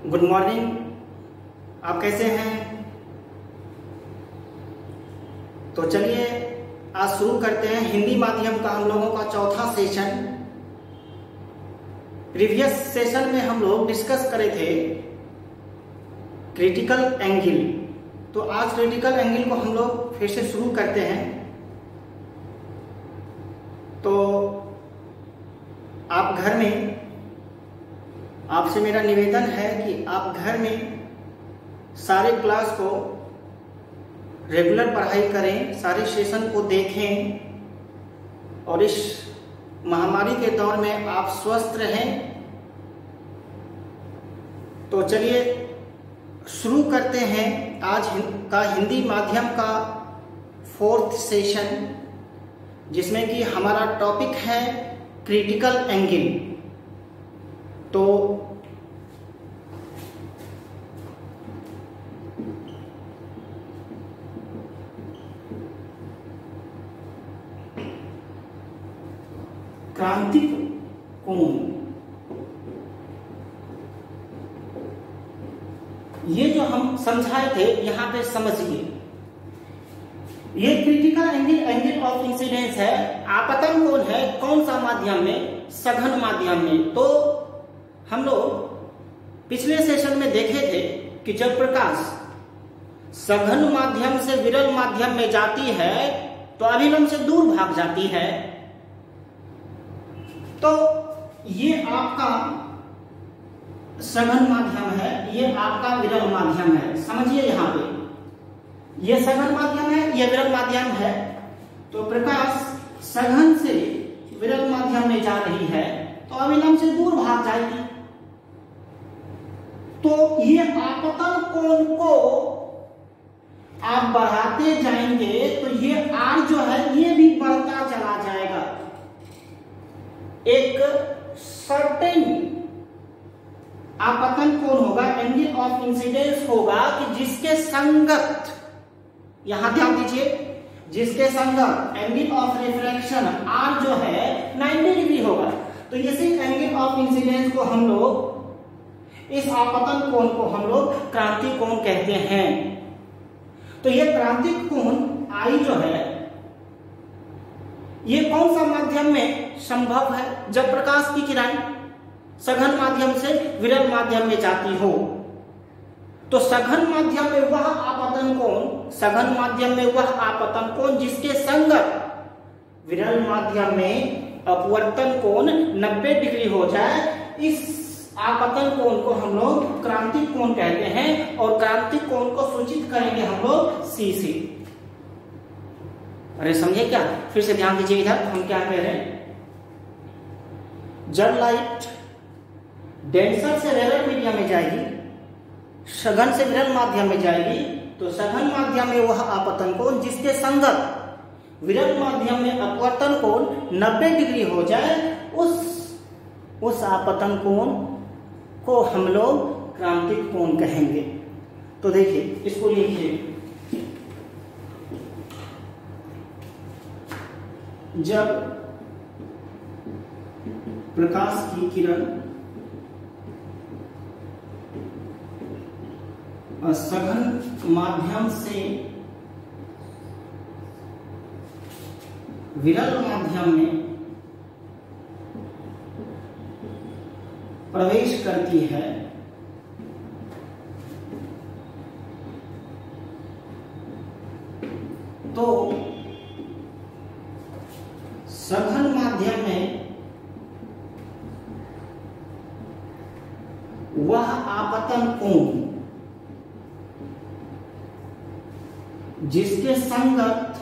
Good morning. आप कैसे हैं? तो चलिए आज शुरू करते हैं हिंदी माध्यम का हम लोगों का चौथा सेशन। प्रीवियस सेशन में हम लोग डिस्कस करे थे क्रिटिकल एंगल, तो आज क्रिटिकल एंगल को हम लोग फिर से शुरू करते हैं। तो आप घर में, आपसे मेरा निवेदन है कि आप घर में सारे क्लास को रेगुलर पढ़ाई करें, सारे सेशन को देखें और इस महामारी के दौर में आप स्वस्थ रहें। तो चलिए शुरू करते हैं आज का हिंदी माध्यम का फोर्थ सेशन, जिसमें कि हमारा टॉपिक है क्रिटिकल एंगल। तो क्रांतिक कोण, ये जो हम समझाए थे यहाँ पे समझिए। ये क्रिटिकल एंगल ऑफ इंसिडेंस है। आपतन कोण है कौन सा माध्यम में? सघन माध्यम में। तो हम लोग पिछले सेशन में देखे थे कि जब प्रकाश सघन माध्यम से विरल माध्यम में जाती है तो अभिलंब से दूर भाग जाती है। तो ये आपका सघन माध्यम है, ये आपका विरल माध्यम है। समझिए यहाँ पे ये सघन माध्यम है, ये विरल माध्यम है। तो प्रकाश सघन से विरल माध्यम में जा रही है तो अभिलंब से दूर भाग जाएगी। तो ये आपतन कोण को आप बढ़ाते जाएंगे तो ये आर जो है ये भी बढ़ता चला जाएगा। एक सर्टेन आपतन कोण होगा, एंगल ऑफ इंसिडेंस होगा कि जिसके संगत, यहां ध्यान दीजिए, जिसके संगत एंगल ऑफ रिफ्रैक्शन आर जो है 90 डिग्री होगा। तो इसी एंगल ऑफ इंसिडेंस को हम लोग, इस आपतन कोण को हम लोग क्रांतिक कोण कहते हैं। तो ये क्रांतिक कोण आई जो है ये कौन सा माध्यम में संभव है? जब प्रकाश की किरण सघन माध्यम से विरल माध्यम में जाती हो। तो सघन माध्यम में वह आपतन कोण, सघन माध्यम में वह आपतन कोण जिसके संगत विरल माध्यम में अपवर्तन कोण 90 डिग्री हो जाए, इस आपतन कोण को हम लोग क्रांतिक कोण कहते हैं। और क्रांतिक कोण को सूचित करेंगे हम लोग सी से। अरे समझे क्या? फिर से ध्यान दीजिए, इधर हम क्या कह रहे हैं। जब लाइट डेंसर से रेयर मीडियम में जाएगी, सघन से विरल माध्यम में जाएगी, तो सघन माध्यम में वह आपतन कोण जिसके संगत विरल माध्यम में अपवर्तन कोण 90 डिग्री हो जाए, उस आपतन कोण को हम लोग क्रांतिक कोण कहेंगे। तो देखिए इसको लिखिए। जब प्रकाश की किरण सघन माध्यम से विरल माध्यम में प्रवेश करती है तो सघन माध्यम में वह आपतन कोण जिसके संगत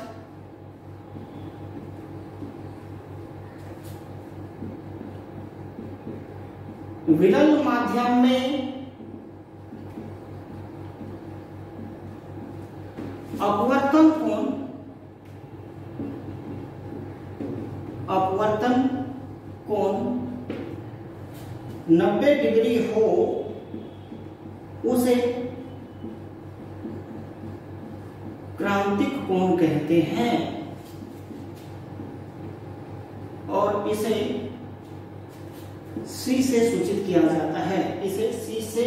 विरल माध्यम में अपवर्तन कोण 90 डिग्री हो, उसे क्रांतिक कोण कहते हैं। और इसे सी से सूचित किया जाता है, इसे सी से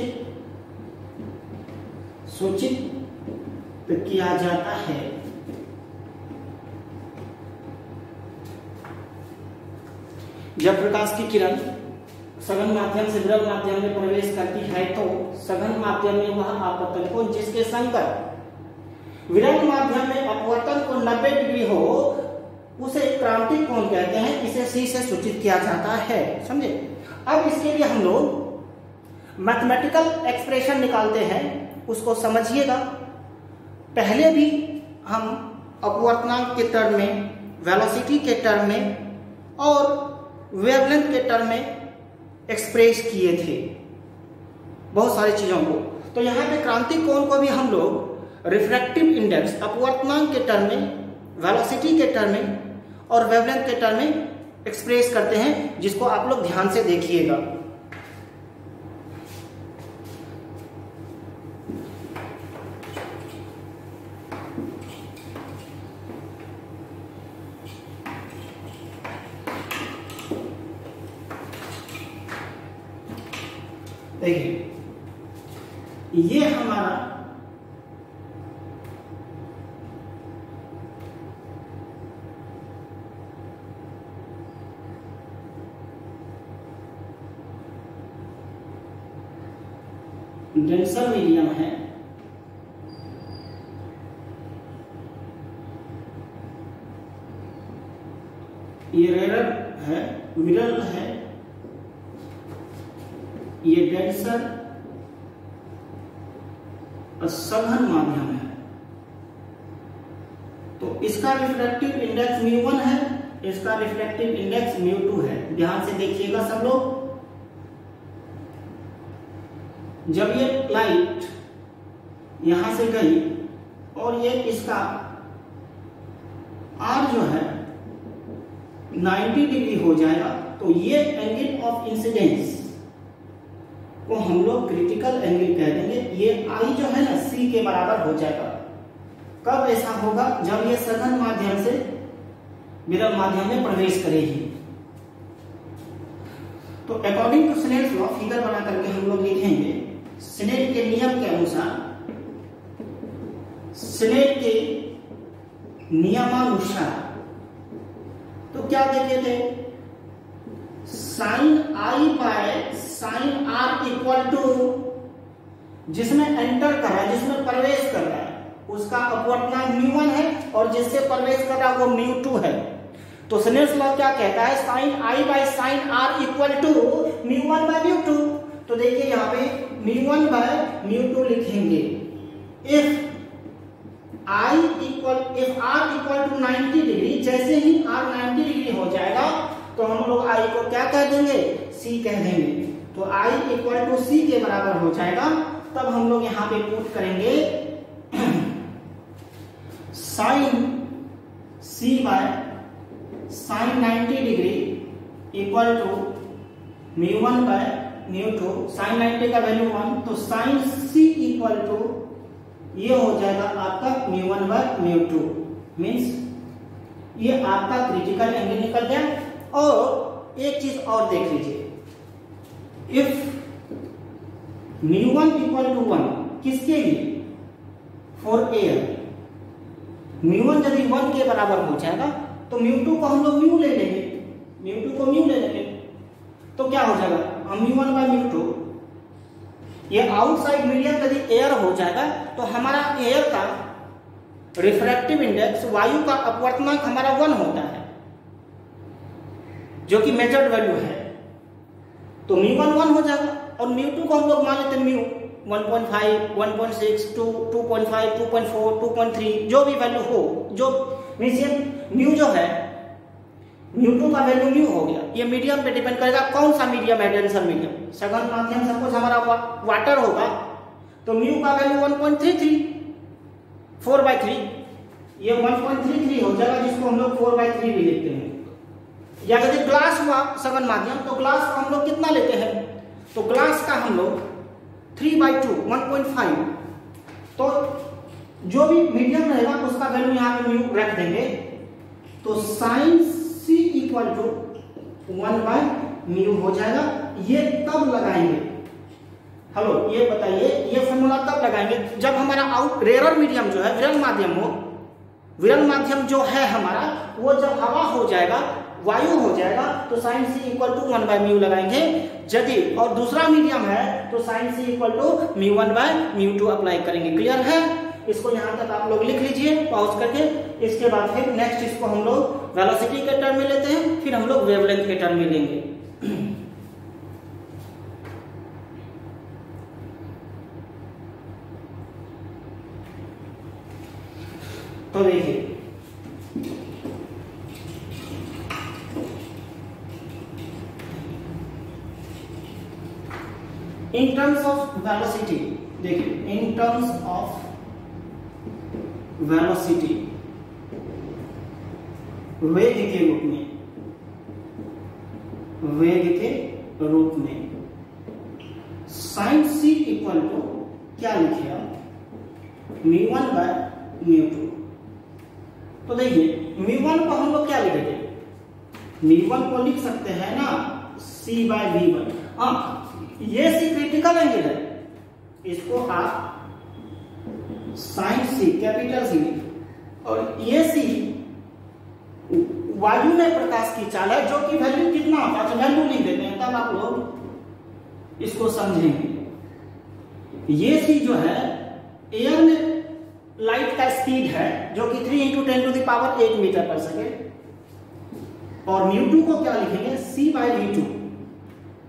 सूचित किया जाता है। जब प्रकाश की किरण सघन माध्यम से विरल माध्यम में प्रवेश करती है तो सघन माध्यम में वह आपतन कोण जिसके संगत विरल माध्यम में अपवर्तन कोण 90 डिग्री हो उसे क्रांतिक कोण कहते हैं। इसे सी से सूचित किया जाता है। समझे? अब इसके लिए हम लोग मैथमेटिकल एक्सप्रेशन निकालते हैं, उसको समझिएगा। पहले भी हम अपवर्तनांक के टर्म में, वेलोसिटी के टर्म में और वेवलेंथ के टर्म में एक्सप्रेस किए थे बहुत सारी चीजों को। तो यहाँ पे क्रांतिक कोण को भी हम लोग रिफ्रैक्टिव इंडेक्स अपवर्तनांक के टर्म में, वेलोसिटी के टर्म में और वेवलेंथ के टर्म में एक्सप्रेस करते हैं, जिसको आप लोग ध्यान से देखिएगा। देखिए, ये हमारा डेंसर मीडियम है। ये रेयर है, विरल है, ये डेंसर सघन माध्यम है। तो इसका रिफ्रैक्टिव इंडेक्स μ1 है, इसका रिफ्रैक्टिव इंडेक्स μ2 है। ध्यान से देखिएगा सब लोग। जब ये लाइट यहां से गई और ये इसका R जो है 90 डिग्री हो जाएगा, तो ये एंगल ऑफ इंसिडेंस को हम लोग क्रिटिकल एंगल कह देंगे। ये I जो है ना C के बराबर हो जाएगा। कब ऐसा होगा? जब ये सघन माध्यम से विरल माध्यम में प्रवेश करेगी। तो according to Snell's law, figure बना करके हम लोग लिखेंगे स्नेल के नियम के अनुसार, स्नेल के नियमानुसार तो क्या देखे थे? Sine I by sine R equal to, जिसमें एंटर कर रहा है, जिसमें प्रवेश कर रहा है, उसका अपवर्तनांक μ1 है और जिससे प्रवेश कर रहा है वो μ2 है। तो स्नेल्स लॉ क्या कहता है? Sine I by sine R equal to μ1 by μ2। तो देखिए यहाँ पे μ1 बाय μ2 लिखेंगे। If R equal to 90 degree, जैसे ही R 90 डिग्री हो जाएगा तो हम लोग I को क्या कह देंगे? C कह देंगे। तो I इक्वल टू C के बराबर हो जाएगा। तब हम लोग यहाँ पे पुट करेंगे sine C by sine 90 degree equal to μ1 by μ2। Sine 90 का वैल्यू 1, तो साइन C इक्वल टू ये हो जाएगा आपका μ1 बाय μ2। मीन्स ये आपका क्रिटिकल एंगल निकल गया। और एक चीज और देख लीजिए, इफ μ1 इक्वल टू 1, किसके लिए? For air. μ1 यदि 1 के बराबर हो जाएगा तो μ2 को हम लोग μ ले लेंगे, μ2 को μ ले लेंगे। तो क्या हो जाएगा? μ1 बाय μ2, ये आउटसाइड मीडियम यदि एयर हो जाएगा तो हमारा एयर का रिफ्रैक्टिव इंडेक्स, वायु का अपवर्तनांक हमारा 1 होता है, जो कि मेजर्ड वैल्यू है। तो μ1 1 हो जाएगा और μ2 को हम लोग मान लेते हैं μ 1.5, 1.6, 2, 2.5, 2.4, 2.3, जो भी वैल्यू हो, जो मीडियम μ जो है, μ2 का वैल्यू μ हो गया। ये मीडियम पे डिपेंड करेगा कौन सा मीडियम है, डेंसर मीडियम। सघन माध्यम सपोज हमारा वाटर होगा तो μ का वैल्यू 1.33, 4/3, ये 1.33 हो जाएगा, जिसको हम लोग 4/3 भी लिखते हैं। या यदि ग्लास हुआ सघन माध्यम तो ग्लास का हम लोग कितना लेते हैं? तो ग्लास का हम लोग 3/2, 1.5। तो जो भी मीडियम रहेगा उसका वैल्यू यहाँ पे μ रख देंगे। तो साइन C इक्वल टू 1/μ हो जाएगा। ये तब लगाएंगे हेलो, ये बताइए, ये फॉर्मूला तब लगाएंगे जब हमारा आउट रेयर मीडियम जो है, विरल माध्यम हो, विरल माध्यम जो है हमारा, वो जब हवा हो जाएगा, वायु हो जाएगा, तो साइन सी इक्वल टू 1/μ लगाएंगे। यदि और दूसरा मीडियम है तो sine C equal to μ1/μ2 apply करेंगे। क्लियर है? इसको यहाँ तक आप लोग लिख लीजिए पॉज करके। इसके बाद फिर नेक्स्ट इसको हम लोग वेलोसिटी के टर्म में लेते हैं, फिर हम लोग वेवलेंथ के टर्म में लेंगे। तो देखिए, इन टर्म्स ऑफ वेलोसिटी, देखिए इन टर्म्स ऑफ वेलोसिटी, वेग के रूप में, वेग के रूप में साइन सी इक्वल टू क्या लिखे आप, μ1/μ2। तो देखिए μ1 को हम लोग क्या लिखेंगे, μ1 को लिख सकते हैं ना c/v1। हाँ, ये सी क्रिटिकल एंगल है, इसको आप साइन सी कैपिटल सी, और ये सी वायु में प्रकाश की चाल है, जो कि वैल्यू कितना होता है, वैल्यू लिख देते हैं, तब आप लोग इसको समझेंगे। ये सी जो है एयर में लाइट का स्पीड है, जो कि 3 × 10⁸ मीटर पर सेकेंड, और μ2 को क्या लिखेंगे, c/v2,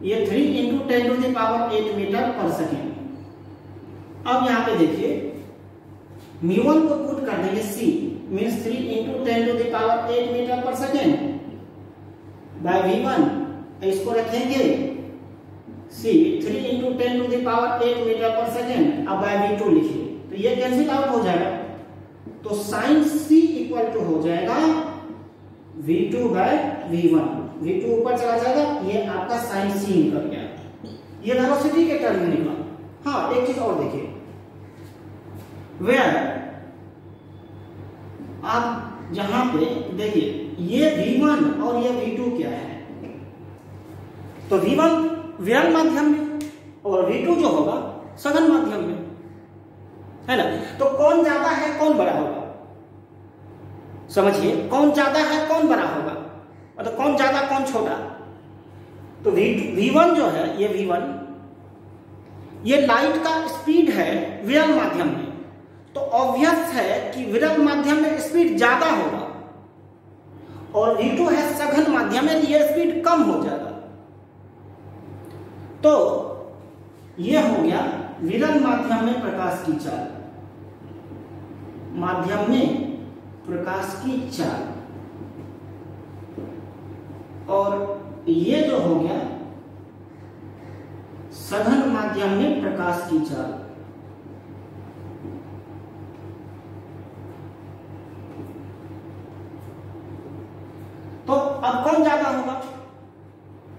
ये 3 × 10⁸ मीटर पर सेकेंड। अब यहां पे देखिए μ1 को पुट कर देंगे c, means 3 × 10⁸ metre per second by v1, इसको रखेंगे c 3 × 10⁸ मीटर पर सेकेंड, अब बाय v2 लिखिए, तो ये कैंसिल आउट हो जाएगा, तो साइन c इक्वल टू हो जाएगा v2/v1, v2 ऊपर चला जाएगा, ये आपका साइन c निकल गया, ये वेलोसिटी के टर्म में निकला। हाँ, एक चीज और देखिए, वेयर आप जहां पे देखिए ये v1 और ये v2 क्या है, तो v1 विरल माध्यम में और v2 जो होगा सघन माध्यम में, है ना। तो कौन ज्यादा है कौन बड़ा होगा, समझिए, कौन ज्यादा है कौन बड़ा होगा, मतलब कौन ज्यादा कौन छोटा। तो v1 जो है, ये v1, ये लाइट का स्पीड है विरल माध्यम में, तो ऑब्वियस है कि विरल माध्यम में स्पीड ज्यादा होगा, और v2 है सघन माध्यम में, ये स्पीड कम हो जाएगा। तो ये हो गया विरल माध्यम में प्रकाश की चाल, माध्यम में प्रकाश की चाल, और ये जो हो गया सघन माध्यम में प्रकाश की चाल। तो अब कौन ज्यादा होगा,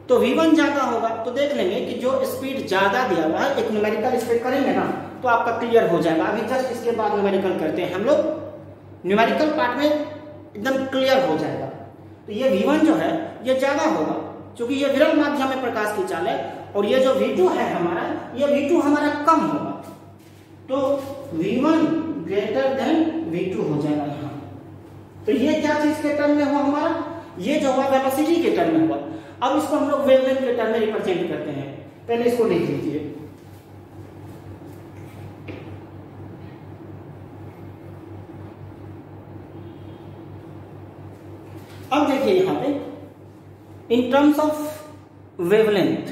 तो v1 ज्यादा होगा। तो देख लेंगे कि जो स्पीड ज्यादा दिया हुआ है, एक न्यूमेरिकल स्पीड करेंगे ना, तो आपका क्लियर हो जाएगा। अभी जस्ट इसके बाद न्यूमेरिकल करते हैं हम लोग, न्यूमेरिकल पार्ट में एकदम क्लियर हो जाएगा। तो ये v1 जो है ये ज्यादा होगा, क्योंकि ये विरल माध्यम में प्रकाश की चाल है, और ये जो v2 है हमारा, ये v2 हमारा कम होगा, तो v1 ग्रेटर देन v2 हो जाएगा यहाँ। तो ये क्या चीज के टर्म में हुआ हमारा, ये जो हुआ वेलोसिटी के टर्म में हुआ। अब इसको हम लोग वेवलेंथ के टर्म में रिप्रेजेंट करते हैं, पहले इसको लिख लीजिए। अब देखिए यहां पे इन terms of wavelength,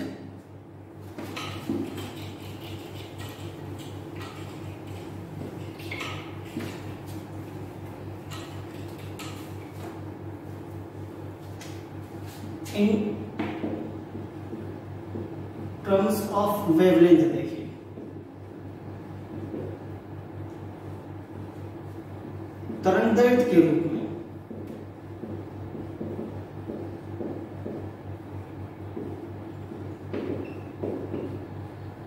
in terms of wavelength देखिए, तरंगदैर्घ्य के रूप में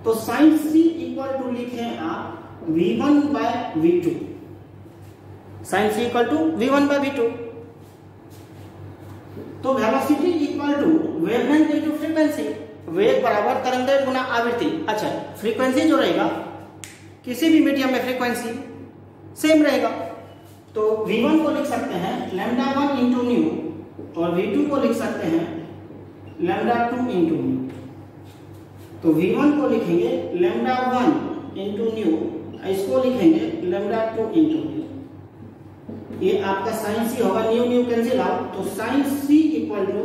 तो साइन c इक्वल टू लिखें आप v1/v2, sign c equal to v1/v2। तो velocity equal to wavelength into frequency, वेग बराबर तरंगदैर्घ्य गुना आवृत्ति। अच्छा, फ्रीक्वेंसी जो रहेगा किसी भी मीडियम में फ्रीक्वेंसी सेम रहेगा, तो v1 को लिख सकते हैं λ1 इंटू न्यू और v2 को लिख सकते हैं λ2 इंटू न्यू। तो v1 को लिखेंगे λ1 इंटू न्यू, इसको लिखेंगे λ2 इंटू न्यू। ये आपका साइन सी होगा, न्यू न्यू कैंसिल आउट, तो sine C equal to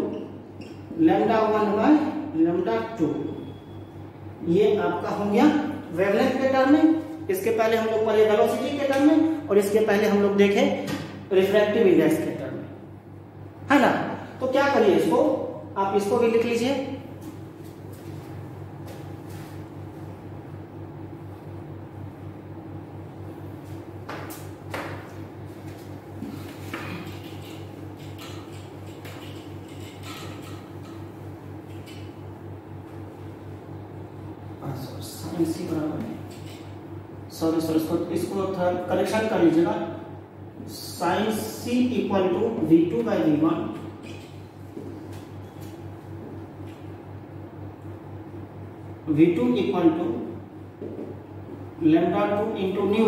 λ1 by λ2। ये आपका हो गया वेवलेंथ के टर्म में। इसके पहले हम लोग पढ़े वेलोसिटी के टर्म में और इसके पहले हम लोग देखे रिफ्रैक्टिव इंडेक्स के टर्म में, है ना। तो क्या करिए, इसको आप इसको भी लिख लीजिए। सॉरी इसको थोड़ा करेक्शन कर लीजिएगा। Sine C equal to v2 by v1 v2 equal to λ2 into nu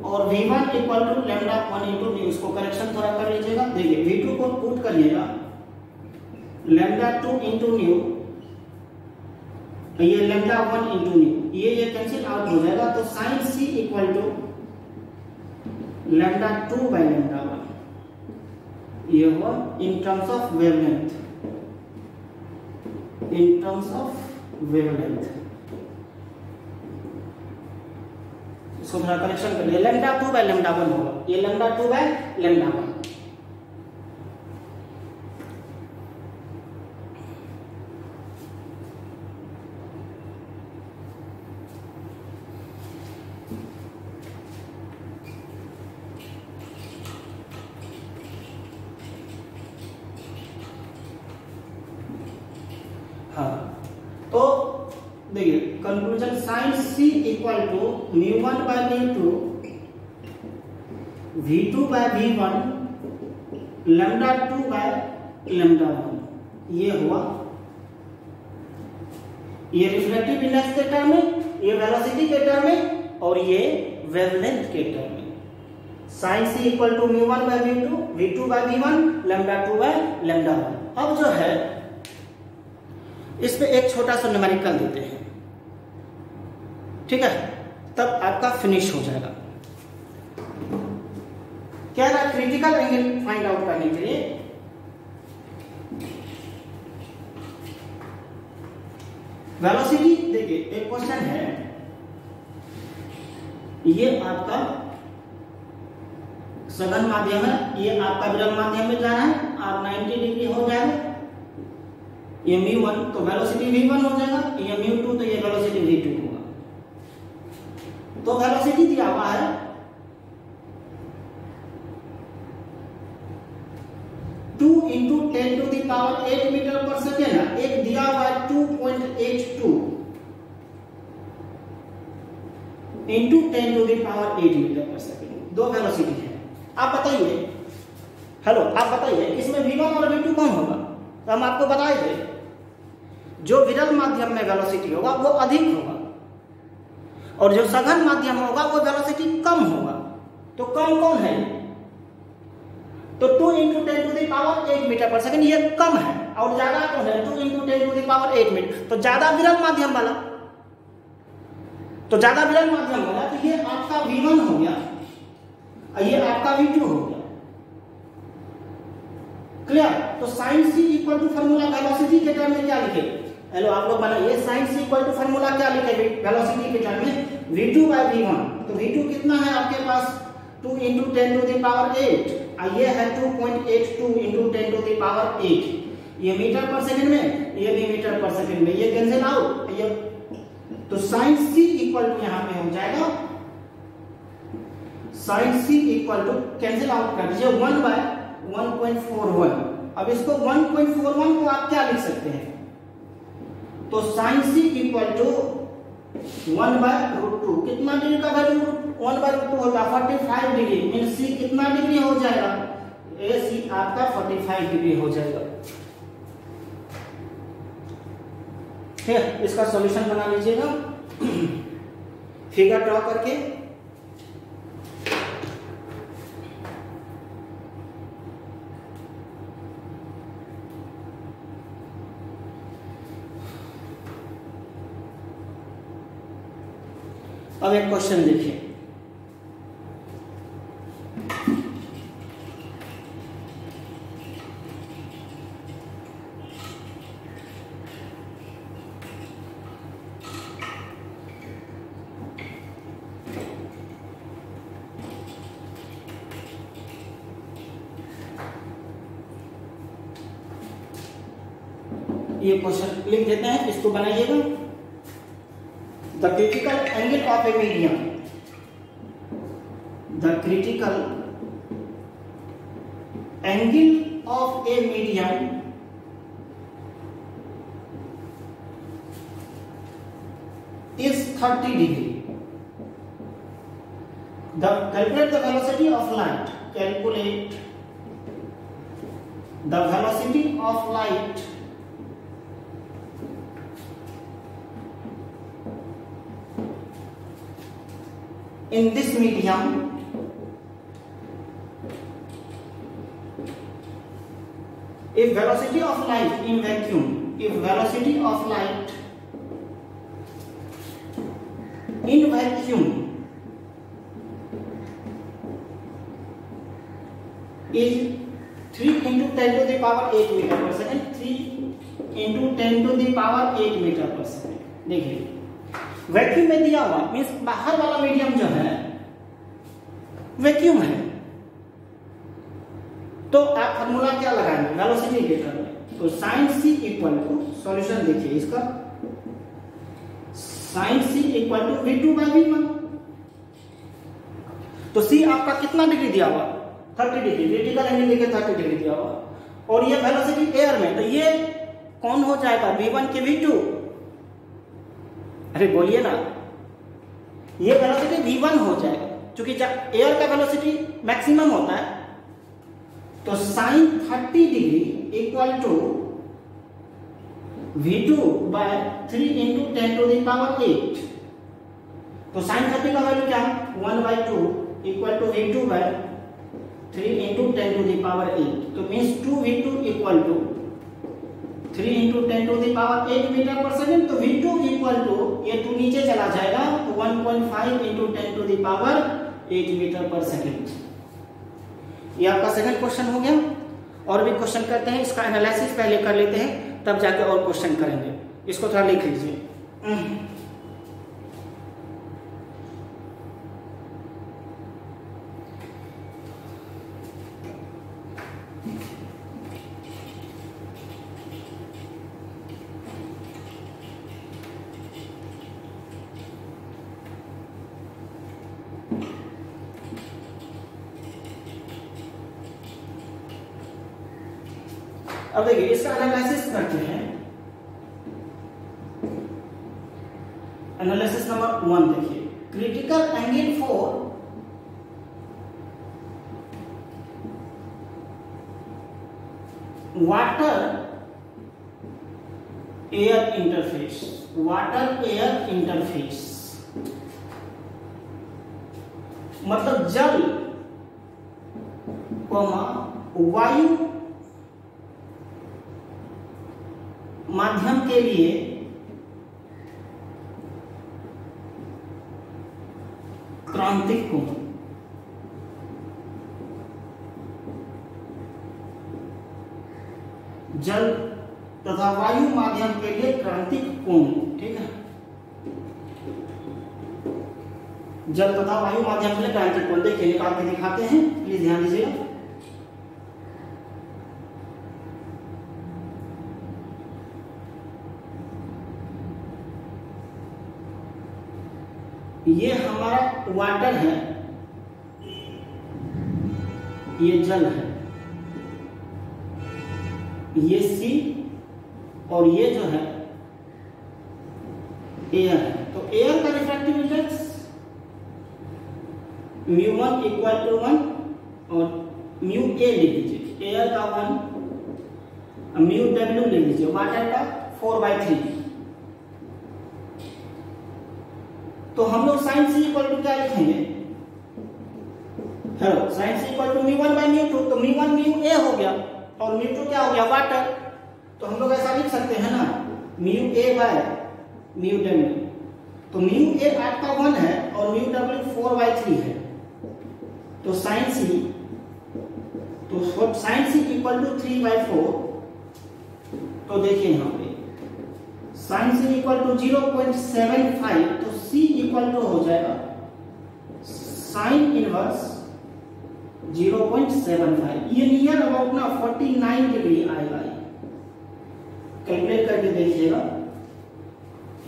और v1 equal to λ1 into nu. इसको करेक्शन थोड़ा कर लीजिएगा। देखिए v2 को पुट करिएगा λ2 इंटू न्यू, ये λ1 इंटू न्यू, ये कैंसिल आउट हो जाएगा। तो sine C equal to λ2 by λ1, ये हुआ in terms of wavelength, in terms of wavelength. इसको थोड़ा करेक्शन कर लिया, λ2 बाई λ1 होगा, ये λ2 बाई λ1। हाँ, तो देखिए conclusion, sine C equal to μ1 by μ2 v2 by v1 λ2 by λ1। ये हुआ, ये रिफ्रैक्टिव इंडेक्स के टर्म में, ये वेलोसिटी के टर्म में और ये वेवलेंथ के टर्म में। Sine C equal to μ1 by μ2 v2 by v1 λ2 by λ1। अब जो है इसमें एक छोटा सा न्यूमेरिकल देते हैं, ठीक है, तब आपका फिनिश हो जाएगा। क्या है, क्रिटिकल एंगल फाइंड आउट करने के लिए वेलोसिटी। देखिए एक क्वेश्चन है, ये आपका सघन माध्यम है, ये आपका विरल माध्यम में जा रहा है और 90 डिग्री हो जाएगा। ये μ1 तो वेलोसिटी v1 हो जाएगा, ये μ2 तो ये वेलोसिटी v2 होगा। तो वेलोसिटी दिया हुआ है 2 into 10 to the power 8 metre per second. एक दिया हुआ है 2.82 into 10 to the power 8 metre per second. दो वेलोसिटी है। आप बताइए, हेलो आप बताइए, इसमें v1 और v2 कौन होगा? तो हम आपको बताए थे जो विरल माध्यम में वेलोसिटी होगा वो अधिक होगा और जो सघन माध्यम होगा वो वेलोसिटी कम होगा। तो कम कौन है? तो 2 into 10 to the power 8 metre per second, ये कम है। और ज्यादा कौन है? 2 into 10 to the power 8 metre, तो ज्यादा विरल माध्यम वाला। तो ज्यादा विरल माध्यम वाला, तो ये आपका v1 हो गया और ये आपका v2 हो गया। क्लियर? तो sine C equal to formula velocity के टर्म में क्या लिखे? हेलो आप लोग बनाइए, sine C equal to formula क्या लिखे वेलोसिटी के टर्म में? v2 by v1। तो v2 कितना है आपके पास? 2 इंटू 10 टू द पावर 8, ये है 2.82 इंटू 10 टू द पावर 8। ये मीटर पर सेकंड में, ये भी मीटर पर सेकंड में, ये कैंसिल आउट। ये तो साइन सी इक्वल टू यहां पे हो जाएगा, sign C equal to cancel out कर दीजिए 1 बाय 1.41। अब इसको 1.41 को आप क्या लिख सकते हैं? तो sine C equal to 1 by √2। कितना डिग्री का वैल्यू 1 बाय √2 होगा? 45 डिग्री। मीन सी कितना डिग्री हो जाएगा? ए सी आपका 45 डिग्री हो जाएगा। ठीक है, इसका सॉल्यूशन बना लीजिएगा फिगर ड्रॉ करके। अब एक क्वेश्चन देखिए, ये क्वेश्चन लिख देते हैं, इसको बनाइएगा। The critical angle of a medium, the critical angle of a medium is 30 degree. Calculate the velocity of light. Calculate the velocity of light in this medium if velocity of light in vacuum, if velocity of light in vacuum is 3 into 10 to the power 8 meter per second, 3 into 10 to the power 8 meter per second। देखिए vacuum में दिया हुआ means बाहर वाला medium जो है vacuum है, तो आप फॉर्मूला क्या लगाएंगे वेलोसिटी वेक्टर में, तो sine C equal to, solution देखिए इसका, sine C equal to v2 by v1। तो सी आपका कितना डिग्री दिया हुआ 30 डिग्री, क्रिटिकल एंगल लेके 30 डिग्री दिया हुआ, और ये वेलोसिटी एयर में, तो ये कौन हो जाएगा v1 के v2, अरे बोलिए ना, ये वेलोसिटी v1 हो जाएगा, क्योंकि जब एयर का वेलोसिटी मैक्सिमम होता है, तो sine 30 degree equal to v2 by 3 into 10 to the power 8। तो साइन 30 का वैल्यू क्या है 1/2 equal to v2 by 3 into 10 to the power 8। तो means 2v2 equal to 3 into 10 to the power 8 metre per second. तो v2 equal to, ये 2 नीचे चला जाएगा, तो 1.5 into 10 to the power 8 metre per second. ये आपका सेकंड क्वेश्चन हो गया। और भी क्वेश्चन करते हैं, इसका एनालिसिस पहले कर लेते हैं, तब जाके और क्वेश्चन करेंगे। इसको थोड़ा लिख लीजिए। अब देखिए इसका एनालिसिस करते हैं। एनालिसिस नंबर 1 देखिए, critical angle for water air interface, water air interface मतलब जल वायु माध्यम के लिए क्रांतिक कोण, जल तथा वायु माध्यम के लिए क्रांतिक कोण, ठीक है, जल तथा वायु माध्यम के लिए क्रांतिक कोण। देखिए निकाल के दिखाते हैं, प्लीज ध्यान दीजिएगा। ये हमारा वाटर है, ये जल है, ये सी, और ये जो है एयर है। तो एयर का रिफ्रैक्टिव इंडेक्स μ1 इक्वल टू 1 और म्यू ए लिख दीजिए, एयर का 1, म्यू डब्ल्यू लिख दीजिए, वाटर का 4/3। तो हम लोग साइन सी इक्वल टू क्या लिखेंगे? Hello, sine C equal to mu one by mu two. तो म्यू वन म्यू ए हो गया और म्यू टू क्या हो गया? वाटर। तो हम लोग ऐसा लिख सकते हैं ना, mu A by mu W. तो म्यू ए आपका 1 है और म्यू डब्ल्यू 4/3 है। तो साइन सी इक्वल टू 3/4। तो देखिए यहाँ पे साइन सी इक्वल टू 0.75। तो सी इक्वल टू हो जाएगा साइन इनवर्स 0.75। ये नियर अबाउट ना 49 डिग्री आएगा। कैलकुलेट करके देखिएगा,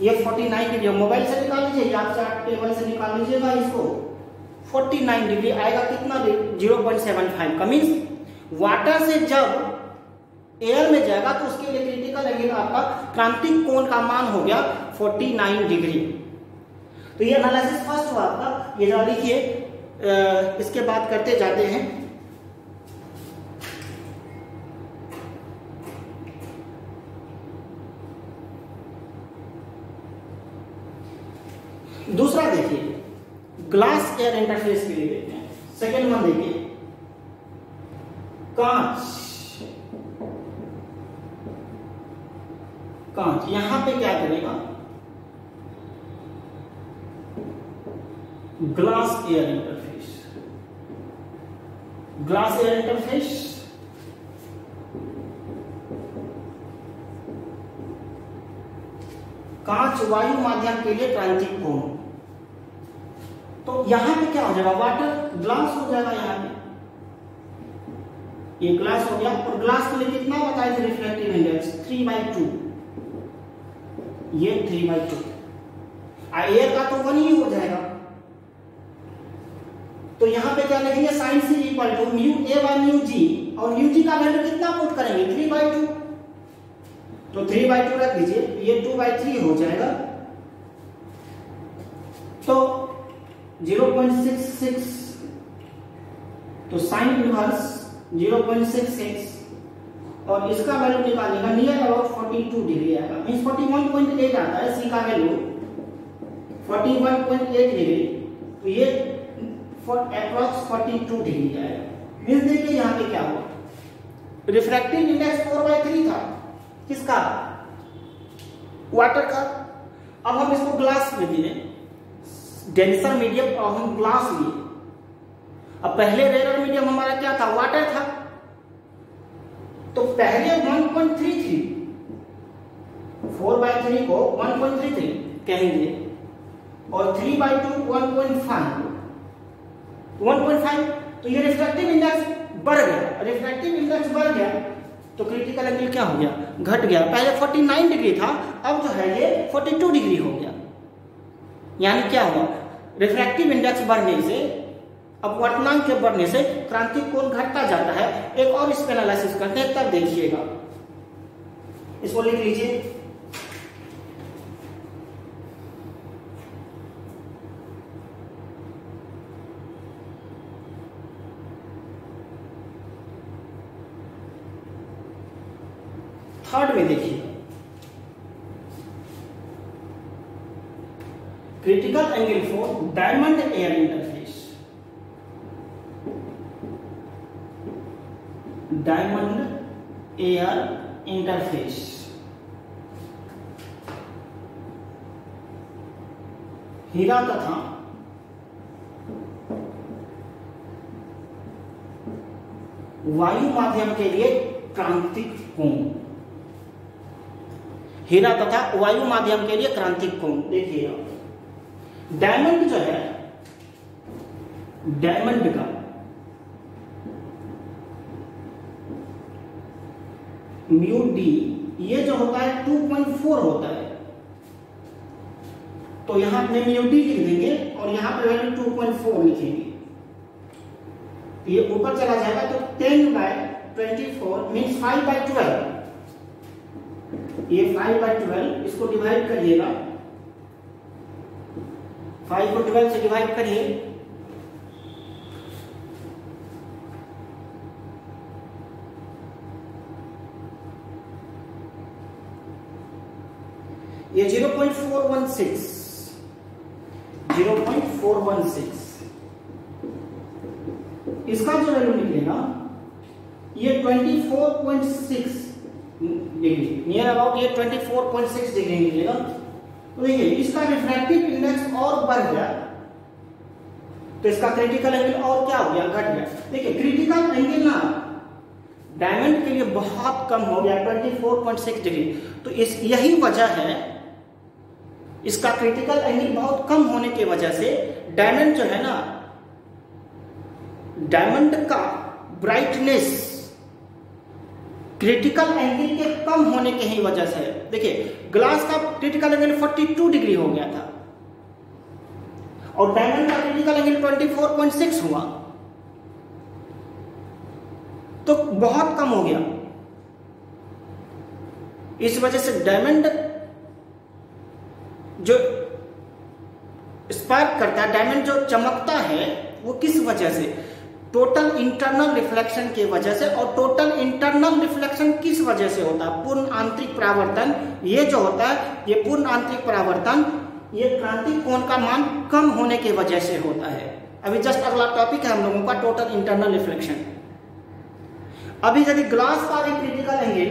ये 49 डिग्री। मोबाइल से निकाल लीजिए या चार्ट टेबल से निकाल लीजिएगा इसको। 49 डिग्री आएगा कितना? 0.75 का। मीन्स वाटर से जब एयर में जाएगा तो उसके लिए क्रिटिकल एंगल आपका क्रांतिक कोण का मान हो गया 49 डिग्री। तो ये एनालिसिस फर्स्ट हुआ आपका। ये जरा लिखिए, इसके बाद करते जाते हैं। दूसरा देखिए, ग्लास एयर इंटरफेस के लिए देखते हैं। सेकेंड वन देखिए, कांच यहां पे क्या करेगा? Glass air interface. Glass air interface कांच वायु माध्यम के लिए क्रांतिक कोण। तो यहां पे क्या हो जाएगा? वाटर ग्लास हो जाएगा। यहां पे ये ग्लास हो गया और ग्लास के लिए कितना बताए थे रिफ्लेक्टिव इंडेक्स? 3/2। ये 3/2। एयर का तो 1 ही हो जाएगा। तो यहां पे क्या लिखेंगे? Sine C equal to mu A by mu G. और म्यू जी का वैल्यू कितना पुट करेंगे? 3/2। तो 3/2 रख दीजिए, ये 2/3 हो जाएगा। तो 0.66। तो साइन इनवर्स 0.66 और इसका वैल्यू निकालेगा नियर अबाउट 42 डिग्री आएगा। मींस 41.8 आता है सी का वैल्यू 41.8 डिग्री। तो ये अप्रॉक्स 42 डिग्री आएगा। मींस देखिए यहाँ पे क्या हुआ? रिफ्रैक्टिव इंडेक्स 4/3 था। किसका? वाटर का। अब हम इसको ग्लास में दिए, डेंसर मीडियम और हम ग्लास लिए। अब पहले रेयर मीडियम हमारा क्या था? वाटर था। तो पहले 1.33, 4/3 को 1.33 कहेंगे और 3/2 1.5। तो ये रिफ्रैक्टिव इंडेक्स बढ़ गया। रिफ्रैक्टिव इंडेक्स बढ़ गया तो क्रिटिकल एंगल क्या हो गया? घट गया। पहले 49 डिग्री था, अब जो है ये 42 डिग्री हो गया। यानी क्या हुआ? रिफ्रैक्टिव इंडेक्स बढ़ने से, अपवर्तनांक के बढ़ने से क्रांतिक कोण घटता जाता है। एक और इस पे एनालिसिस करते हैं, तब देखिएगा। इसको लिख लीजिए। थर्ड में देखिए, critical angle for diamond air interface. Diamond air interface हीरा तथा वायु माध्यम के लिए क्रांतिक कोण। हीरा तथा वायु माध्यम के लिए क्रांतिक कोण। देखिएगा, डायमंड जो है, डायमंड का म्यू डी ये जो होता है 2.4 होता है। तो यहां पे म्यू डी लिख देंगे और यहां पे वैल्यू 2.4 लिखेंगे। ये ऊपर चला जाएगा तो 10/24 मीन्स 5/12। ये 5/12 इसको डिवाइड करिएगा, 5 को 12 से डिवाइड करिए, ये 0.416। 24.16, इसका जो वैल्यू निकलेगा ये 24.6 डिग्री, नियर अबाउट ये 24.6 डिग्री निकलेगा। तो देखिए इसका रिफ्रैक्टिव इंडेक्स और बढ़ गया तो इसका क्रिटिकल एंगल और क्या हो गया, घट गया। देखिए क्रिटिकल एंगल ना डायमंड के लिए बहुत कम हो गया 24.6 डिग्री। तो इस यही वजह है, इसका क्रिटिकल एंगल बहुत कम होने की वजह से डायमंड जो है ना, डायमंड का ब्राइटनेस क्रिटिकल एंगल के कम होने की ही वजह से। देखिए ग्लास का क्रिटिकल एंगल 42 डिग्री हो गया था और डायमंड का क्रिटिकल एंगल 24.6 हुआ, तो बहुत कम हो गया। इस वजह से डायमंड जो स्पार्क करता है, डायमंड जो चमकता है, वो किस वजह से, टोटल इंटरनल रिफ्लेक्शन की वजह से। और टोटल इंटरनल रिफ्लेक्शन किस वजह से होता है, पूर्ण आंतरिक परावर्तन। ये जो होता है, ये पूर्ण आंतरिक परावर्तन, ये क्रांतिक कोण का मान कम होने की वजह से होता है। अभी जस्ट अगला टॉपिक है हम लोगों का टोटल इंटरनल रिफ्लेक्शन। अभी यदि ग्लास का भी क्रिटिकल एंगल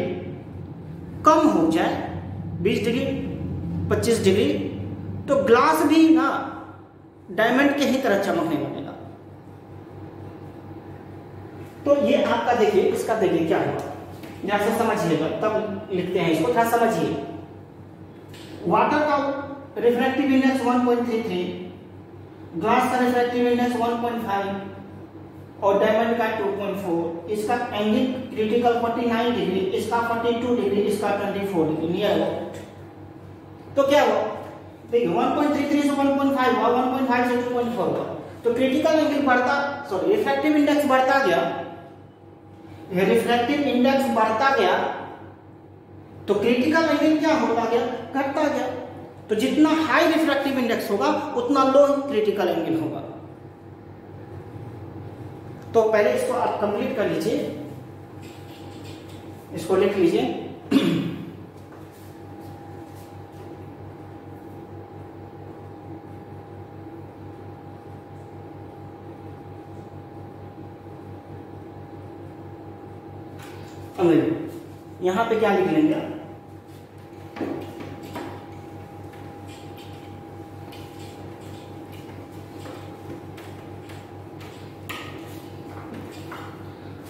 कम हो जाए 20 डिग्री 25 डिग्री, तो ग्लास भी ना डायमंड के ही तरह चमकने लगेगा। तो ये आपका देखिए, इसका देखिए क्या हुआ, जैसे समझिएगा तब लिखते हैं इसको, थोड़ा समझिए। वाटर का रिफ्रैक्टिव इंडेक्स 1.33, ग्लास का रिफ्रैक्टिव इंडेक्स 1.5 और डायमंड का 2.4। इसका एंगल क्रिटिकल 49 डिग्री, इसका 42 डिग्री, इसका 24 डिग्री, नियर अबाउट। तो क्या हुआ, देखिए 1.33 से 1.5 हुआ, 1.5 से 2.4 हुआ। तो क्रिटिकल एंगल बढ़ता, सॉरी रिफ्रैक्टिव इंडेक्स बढ़ता गया, रिफ्रैक्टिव इंडेक्स बढ़ता गया तो क्रिटिकल एंगल क्या होता गया, घटता गया। तो जितना हाई रिफ्रैक्टिव इंडेक्स होगा उतना लो क्रिटिकल एंगल होगा। तो पहले इसको आप कंप्लीट कर लीजिए, इसको लिख लीजिए। यहां पे क्या लिख लेंगे,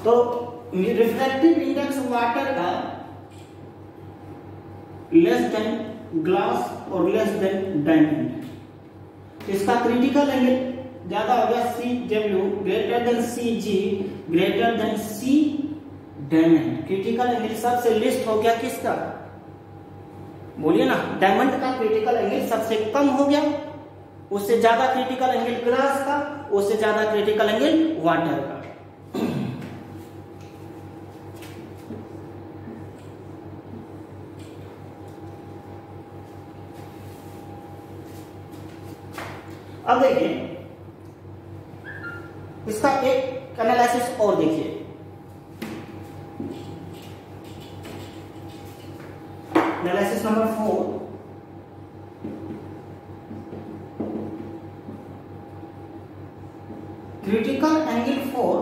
तो रिफ्रैक्टिव इंडेक्स वाटर का लेस देन ग्लास और लेस देन डायमंड। इसका क्रिटिकल एंगल ज्यादा हो गया, सी डब्ल्यू ग्रेटर देन सी जी ग्रेटर देन सी डायमंड। क्रिटिकल एंगल सबसे लिस्ट हो गया किसका, बोलिए ना, डायमंड का क्रिटिकल एंगल सबसे कम हो गया, उससे ज्यादा क्रिटिकल एंगल ग्लास का, उससे ज्यादा क्रिटिकल एंगल वाटर का। अब देखिए इसका एक एनालिसिस और देखिए। Analysis number 4, critical angle for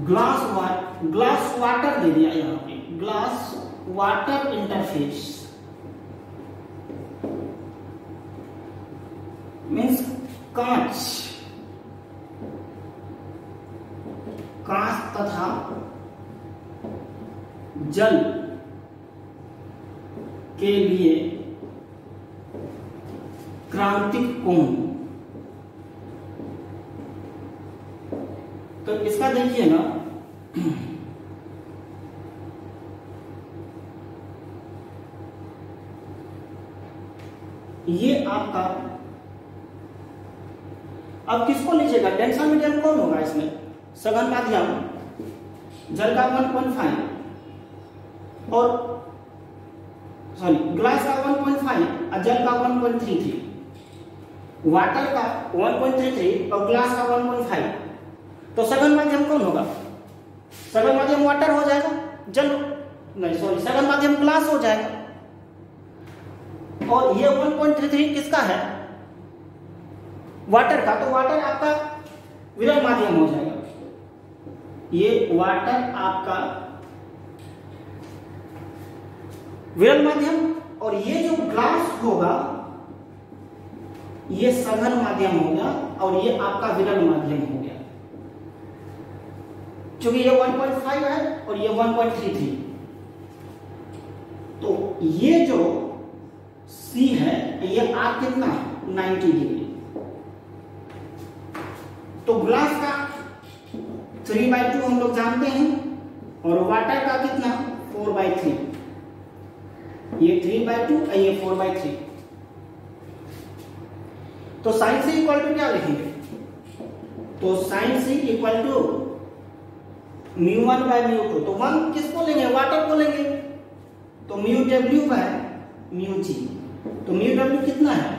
glass water दे दिया यहां पे, ग्लास वाटर इंटरफेस मीन्स कांच तथा जल के लिए क्रांतिक कोण। तो इसका देखिए ना, ये आपका, अब किसको लीजिएगा, डेंसर मीडियम कौन होगा इसमें, सघन माध्यम, जल का 1.5 और सॉरी ग्लास का 1.5 और जल का 1.33, वाटर का 1.33 और ग्लास का 1.5। तो सघन माध्यम कौन होगा, सघन माध्यम वाटर हो जाएगा, जल नहीं सॉरी सघन माध्यम ग्लास हो जाएगा। और ये 1.33 किसका है? वाटर का। तो वाटर आपका विरल माध्यम हो जाएगा। ये वाटर आपका विरल माध्यम, और ये जो ग्लास होगा ये सघन माध्यम हो गया, और ये आपका विरल माध्यम हो गया, क्योंकि ये 1.5 है और ये 1.33। तो ये जो C है ये आर कितना है? 90 डिग्री। तो ग्लास का 3/2 हम लोग जानते हैं, और वाटर का कितना? 4/3। ये 3/2 और ये 4/3। तो साइन C इक्वल टू क्या लिखेंगे? तो साइन C इक्वल टू μ1/μ2। तो 1 किसको लेंगे? वाटर को लेंगे। तो μW/μg। तो μW कितना है?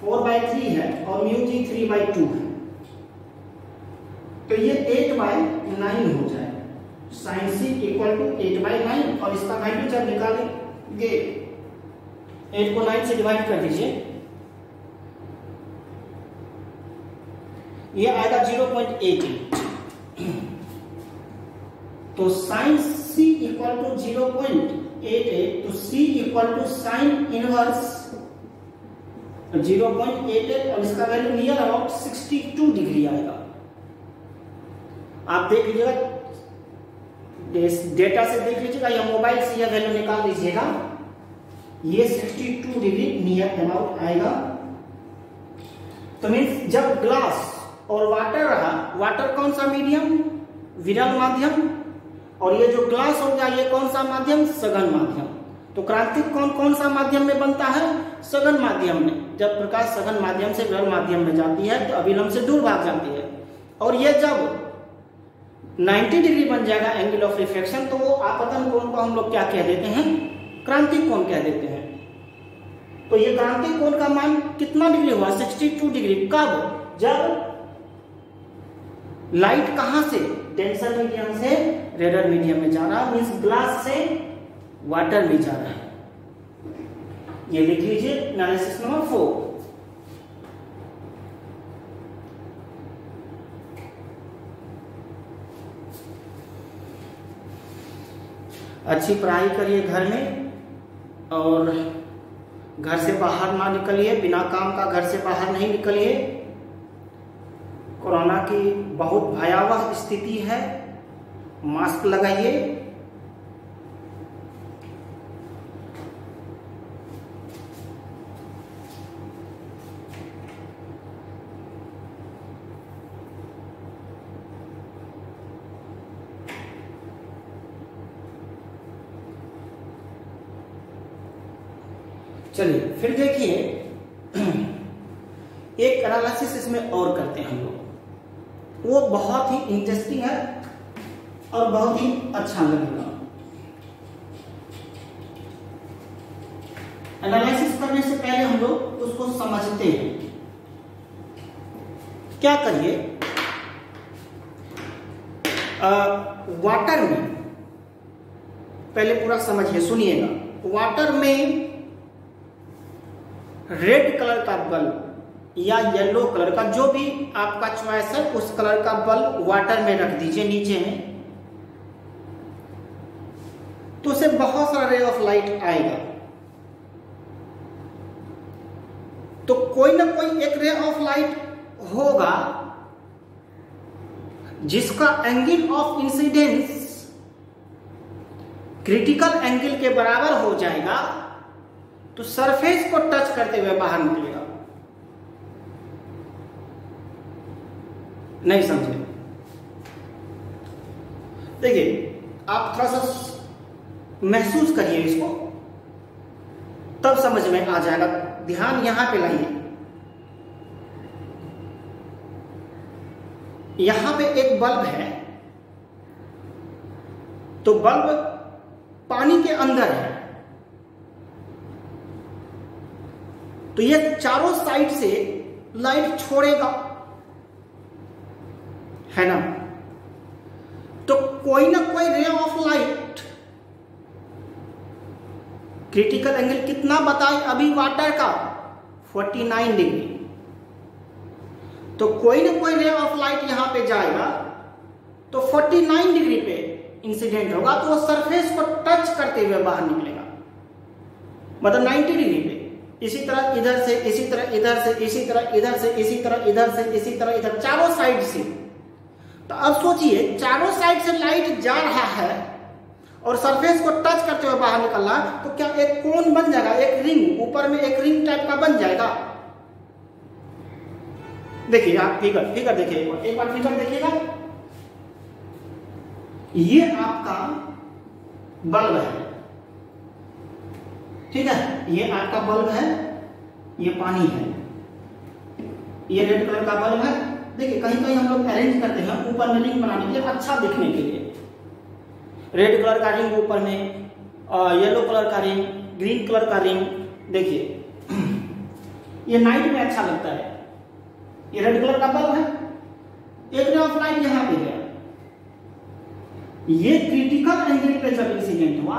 4/3 है, और μg 3/2 है। तो ये 8/9 हो जाएगा। साइन C इक्वल टू 8/9, और इसका वैल्यू जब निकालेंगे 8 को 9 से डिवाइड कर दीजिए, ये आएगा 0.88। तो साइन C इक्वल टू 0.88, तो C equal to sine inverse 0.88, और इसका वैल्यू नियर अबाउट 62 डिग्री आएगा। आप देख लीजिएगा, डेटा से देख लीजिएगा या मोबाइल से यह वैल्यू निकाल लीजिएगा। ये 62 डिग्री नियर अबाउट आएगा। तो मीन्स जब ग्लास और वाटर रहा, वाटर कौन सा मीडियम? विरल माध्यम, और ये जो ग्लास हो गया ये कौन सा माध्यम? सघन माध्यम। तो क्रांतिक कौन सा माध्यम में बनता है? सघन माध्यम में। जब प्रकाश सघन माध्यम से विरल माध्यम में जाती है तो अभिलंब से दूर भाग जाती है, और ये जब 90 डिग्री बन जाएगा एंगल ऑफ रिफ्लेक्शन, तो वो आपतन कोण को हम लोग क्या कह देते हैं? क्रांतिक कोण कह देते हैं। तो ये क्रांतिक कोण का मान कितना डिग्री हुआ? 62 डिग्री। कब? जब लाइट कहां से? डेंसर मीडियम से रेडर मीडियम में जा रहा है, मीन्स ग्लास से वाटर में जा रहा है। ये लिख लीजिए एनालिसिस नंबर 4। अच्छी पढ़ाई करिए घर में, और घर से बाहर ना निकलिए, बिना काम का घर से बाहर नहीं निकलिए। कोरोना की बहुत भयावह स्थिति है, मास्क लगाइए। चलिए फिर देखिए, एक एनालिसिस इसमें और करते हैं हम लोग। वो बहुत ही इंटरेस्टिंग है और बहुत ही अच्छा लगेगा। एनालिसिस करने से पहले हम लोग उसको समझते हैं। क्या करिए, वाटर में पहले पूरा समझिए, सुनिएगा। वाटर में रेड कलर का बल्ब या येलो कलर का, जो भी आपका चॉइस है, उस कलर का बल्ब वाटर में रख दीजिए नीचे में, तो उसे बहुत सारा रे ऑफ लाइट आएगा। तो कोई ना कोई एक रे ऑफ लाइट होगा जिसका angle of incidence critical angle के बराबर हो जाएगा, तो सरफेस को टच करते हुए बाहर निकलेगा। नहीं समझे? देखिए, आप थोड़ा सा महसूस करिए इसको, तब समझ में आ जाएगा। ध्यान यहां पे लाइए। यहां पे एक बल्ब है, तो बल्ब पानी के अंदर है, तो ये चारों साइड से लाइट छोड़ेगा, है ना? तो कोई ना कोई ray of light critical angle कितना बताए अभी वाटर का 49 डिग्री। तो कोई ना कोई रे ऑफ लाइट यहां पे जाएगा तो 49 डिग्री पे इंसिडेंट होगा, तो वो सरफेस को टच करते हुए बाहर निकलेगा, मतलब 90 डिग्री पे। इसी तरह इधर से, इसी तरह इधर से, इसी तरह इधर से, इसी तरह इधर से, इसी तरह इधर, चारों साइड से। तो अब सोचिए चारों साइड से लाइट जा रहा है और सरफेस को टच करते हुए बाहर निकल रहा है, तो क्या एक कोन बन जाएगा, एक रिंग, ऊपर में एक रिंग टाइप का बन जाएगा। देखिए आप फिगर देखिए, एक बार फिगर देखिएगा। ये आपका बल्ब है, ठीक है, ये आपका बल्ब है, ये पानी है, ये रेड कलर का बल्ब है। देखिए कहीं कहीं हम लोग अरेंज करते हैं ऊपर में रिंग बनाने के लिए, अच्छा दिखने के लिए। रेड कलर का रिंग ऊपर में, येलो कलर का रिंग, ग्रीन कलर का रिंग। देखिए ये नाइट में अच्छा लगता है। ये रेड कलर का बल्ब है, एक रे ऑफ लाइट यहां पे गया, ये क्रिटिकल एंगल पे जब इंसिडेंट हुआ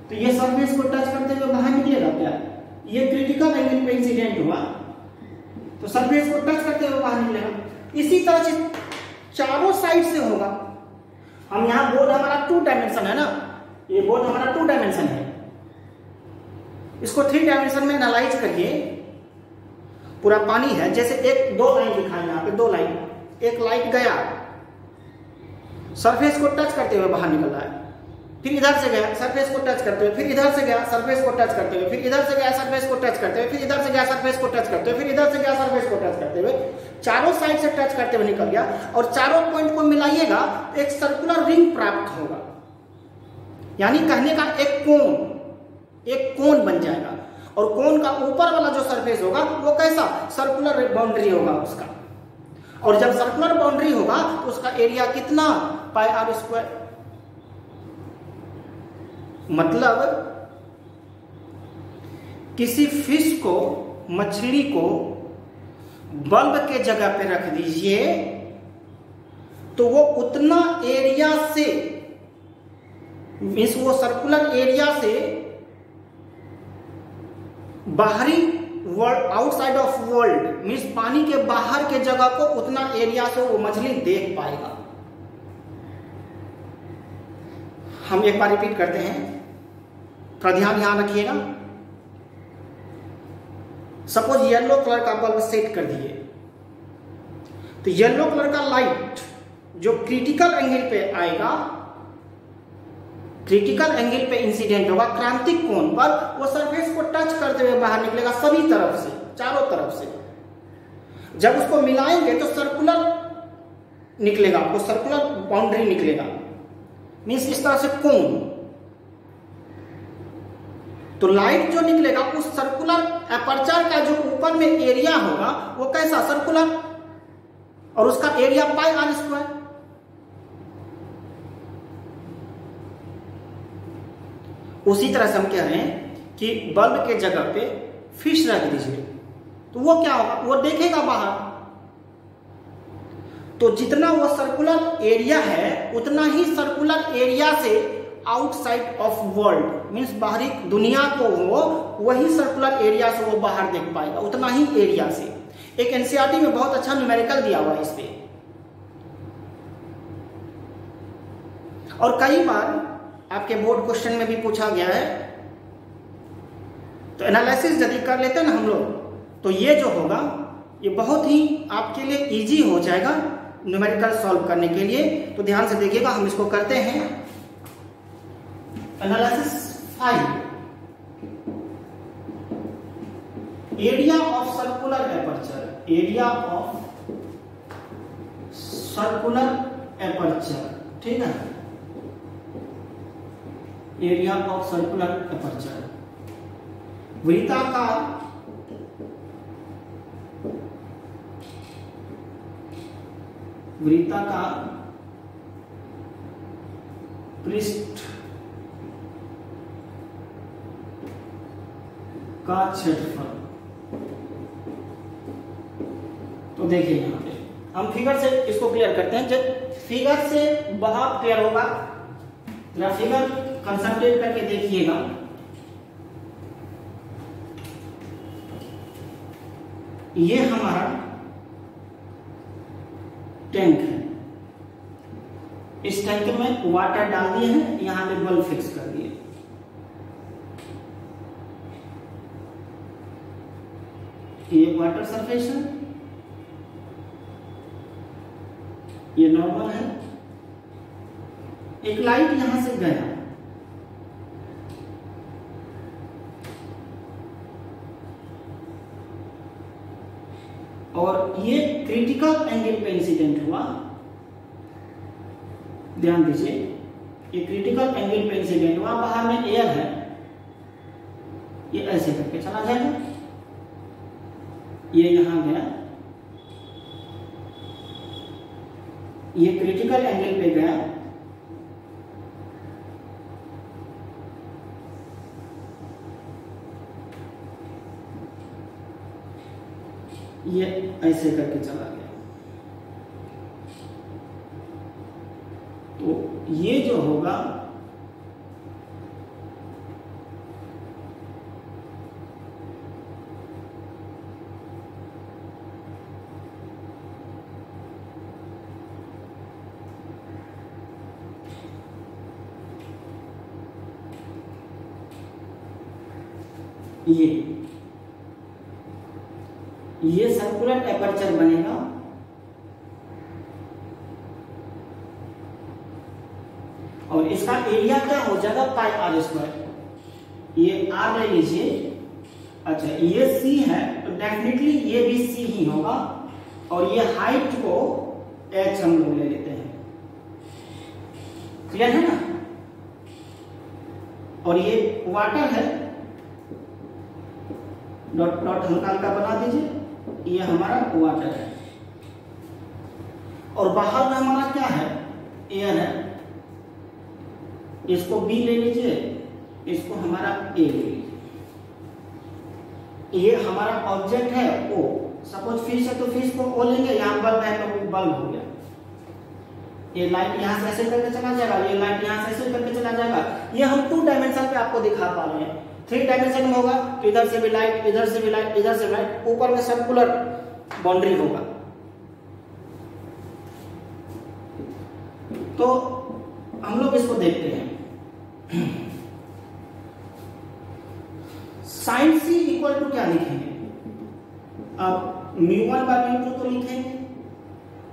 तो ये सरफेस को टच करते हुए बाहर निकलेगा क्या। ये क्रिटिकल एंगल पे इंसिडेंट हुआ तो सरफेस को टच करते हुए बाहर निकलेगा। इसी तरह से चारों साइड से होगा। हम यहां बोर्ड हमारा 2 डायमेंशन है ना, ये बोर्ड हमारा 2 डायमेंशन है, इसको 3 डायमेंशन में एनालाइज करिए। पूरा पानी है, जैसे एक 2 लाइन दिखाई यहां पे, 2 लाइन, एक लाइट गया सरफेस को टच करते हुए बाहर निकल रहा है, फिर इधर से गया सरफेस को टच करते हुए, फिर इधर से गया सरफेस को टच करते हुए, फिर इधर से गया सरफेस को टच करते हुए, फिर इधर से गया सरफेस को टच करते हुए, फिर इधर से गया सरफेस को टच करते हुए, चारों साइड से टच करते हुए निकल गया। और चारों पॉइंट को मिलाइएगा एक सर्कुलर रिंग प्राप्त होगा, यानी कहने का एक कोन बन जाएगा। और कोन का ऊपर वाला जो सरफेस होगा वो कैसा, सर्कुलर बाउंड्री होगा उसका। और जब सर्कुलर बाउंड्री होगा तो उसका एरिया कितना, पाई आर स्क्वायर। मतलब किसी फिश को, मछली को बल्ब के जगह पे रख दीजिए तो वो उतना एरिया से, मीन्स वो सर्कुलर एरिया से बाहरी world, outside of world, means पानी के बाहर के जगह को उतना एरिया से वो मछली देख पाएगा। हम एक बार रिपीट करते हैं, थोड़ा ध्यान यहां रखिएगा। सपोज येलो कलर का बल्ब सेट कर दिए, तो येलो कलर का लाइट जो क्रिटिकल एंगल पे आएगा, क्रिटिकल एंगल पे इंसिडेंट होगा क्रांतिक कोण पर, वो सरफेस को टच करते हुए बाहर निकलेगा सभी तरफ से, चारों तरफ से। जब उसको मिलाएंगे तो सर्कुलर निकलेगा, वो सर्कुलर बाउंड्री निकलेगा, मीन्स इस तरह से कोण। तो लाइट जो निकलेगा उस सर्कुलर एपर्चर का जो ऊपर में एरिया होगा वो कैसा, सर्कुलर, और उसका एरिया पाई आर स्क्वायर। उसी तरह से हम कह रहे हैं कि बल्ब के जगह पे फिश रख दीजिए तो वो क्या होगा, वो देखेगा बाहर। तो जितना वो सर्कुलर एरिया है उतना ही सर्कुलर एरिया से आउटसाइड ऑफ वर्ल्ड, मीन्स बाहरी दुनिया को वो वही सर्कुलर एरिया से वो बाहर देख पाएगा, उतना ही एरिया से। एक एनसीईआरटी में बहुत अच्छा न्यूमेरिकल दिया हुआ है इस पे। और कई बार आपके बोर्ड क्वेश्चन में भी पूछा गया है, तो एनालिसिस यदि कर लेते हैं ना हम लोग, तो ये जो होगा ये बहुत ही आपके लिए इजी हो जाएगा न्यूमेरिकल सॉल्व करने के लिए। तो ध्यान से देखिएगा, हम इसको करते हैं। Analysis 5, area of circular aperture, area of circular aperture, ठीक है, एरिया ऑफ सर्कुलर एपर्चर। वृत्ताकार पृष्ठ का क्षेत्रफल। तो देखिए यहां पे हम फिगर से इसको क्लियर करते हैं। जब फिगर से बहुत क्लियर होगा, फिगर कंसंट्रेट करके देखिएगा। ये हमारा टैंक है। इस टैंक में वाटर डाल दिए हैं, यहां पे बल्ब फिक्स कर दिए। ये वाटर सरफेस है, ये नॉर्मल है। एक लाइट यहां से गया, और ये क्रिटिकल एंगल पे इंसिडेंट हुआ। ध्यान दीजिए, ये क्रिटिकल एंगल पे इंसिडेंट हुआ, बाहर में एयर है, ये ऐसे करके चला जाएगा, ये यहां गया, ये क्रिटिकल एंगल पे गया, ये ऐसे करके चला गया। तो ये जो होगा ये सर्कुलर एपर्चर बनेगा, और इसका एरिया क्या हो जाएगा, पाई आर स्क्वायर। ये आर ले लीजिए, अच्छा ये सी है तो डेफिनेटली ये भी सी ही होगा, और ये हाइट को एच हम लोग ले लेते हैं। क्लियर है ना? और ये वाटर है, डॉट डॉट हल्का हल्का बना दीजिए, ये हमारा वाटर है, और बाहर में हमारा क्या है, एयर है। इसको बी ले लीजिए, इसको हमारा ए ले लीजिए। ये हमारा ऑब्जेक्ट है ओ, सपोज फिश है तो फिश को ओ लेंगे, यहाँ बल्ब है तो बल्ब हो गया। ये लाइट यहाँ से ऐसे करके चला जाएगा, ये लाइट यहाँ से ऐसे करके चला जाएगा। ये हम 2 डायमेंशन पे आपको दिखा पा रहे हैं। 3 डायमेंशन में होगा तो इधर से भी लाइट, इधर से भी लाइट, इधर से लाइट, ऊपर में सर्कुलर बाउंड्री होगा। तो हम लोग इसको देखते हैं। साइन सी इक्वल टू क्या लिखेंगे? अब μ1 बाय μ2 तो लिखेंगे,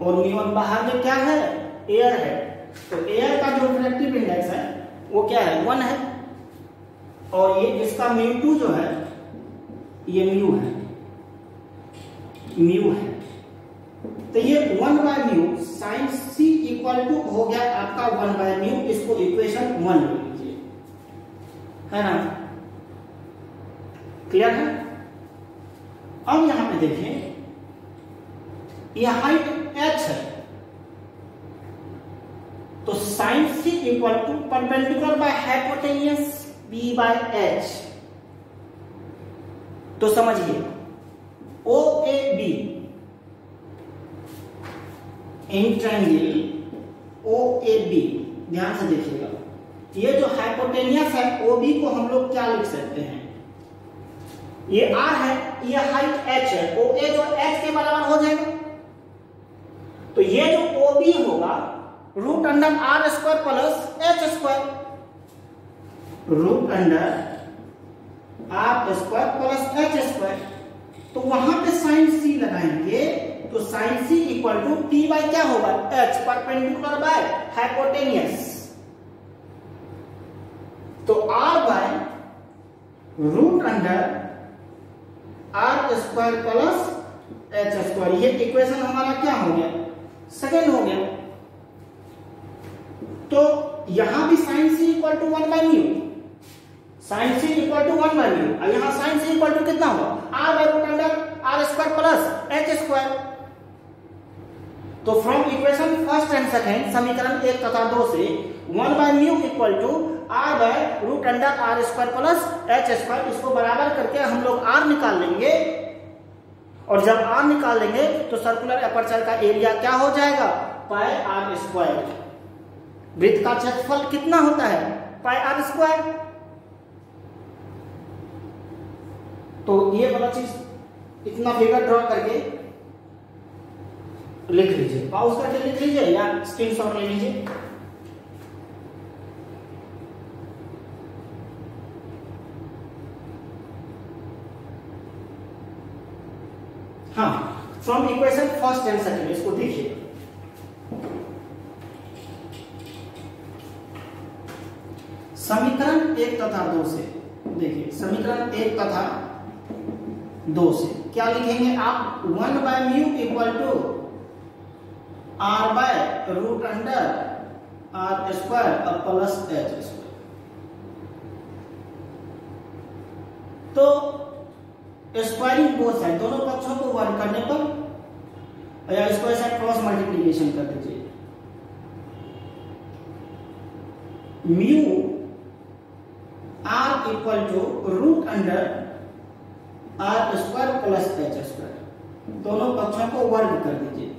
और μ1 बाहर में क्या है, एयर है, तो एयर का जो रिफ्रैक्टिव इंडेक्स है वो क्या है, 1 है, और ये इसका μ2 जो है ये μ है, तो ये 1 by μ sine C equal to हो गया आपका 1 बाय μ। इसको इक्वेशन 1 ले लीजिए, है ना? क्लियर है? अब यहां पे देखिए, यह हाइट h है, तो sine C equal to perpendicular by hypotenuse b by h। तो समझिए O A B in triangle O A B, ध्यान से देखिएगा, ये जो हाइपोटेनियस है ओ बी को हम लोग क्या लिख सकते हैं, ये r है, ये हाइट h है, ओ ए जो h के बराबर हो जाएगा। तो ये जो ओ बी होगा root under R square plus H square, root under R square plus H square. तो वहां पे साइन सी लगाएंगे, तो sine C equal to T by क्या होगा, एच, परपेंडिकुलर बाय हाइपोटेनियस। तो R by root under R square plus H square. ये equation हमारा क्या हो गया, सेकेंड हो गया। तो यहां भी sine C equal to 1 by mu, sine C equal to 1 by mu, और यहां साइन सी इक्वल टू कितना होगा, R by root under R square plus H square. तो from equation first and second, समीकरण 1 तथा 2 से 1 by mu equal to R by root under R square plus H square, इसको बराबर करके हम लोग आर निकाल लेंगे। और जब आर निकाल लेंगे तो सर्कुलर एपर्चर का एरिया क्या हो जाएगा, पाई आर स्क्वायर। वृत्त का क्षेत्रफल कितना होता है, पाई आर स्क्वायर। तो ये वाला चीज इतना फिगर ड्रॉ करके लिख लीजिए, पाउस करके लिख लीजिए या स्क्रीनशॉट ले लीजिए। हाँ, from equation first and second इसको देखिए। समीकरण 1 तथा 2 से देखिए, समीकरण 1 तथा 2 से क्या लिखेंगे आप? 1 by mu equal to R by root under R square और प्लस एच स्क्वायर। तो स्क्वायरिंग बोथ साइड, दोनों पक्षों को वर्ग करने पर या स्क्वायर साइड क्रॉस मल्टीप्लिकेशन कर दीजिए। Mu R equal to root under R square plus H square, दोनों पक्षों को वर्ग कर दीजिए।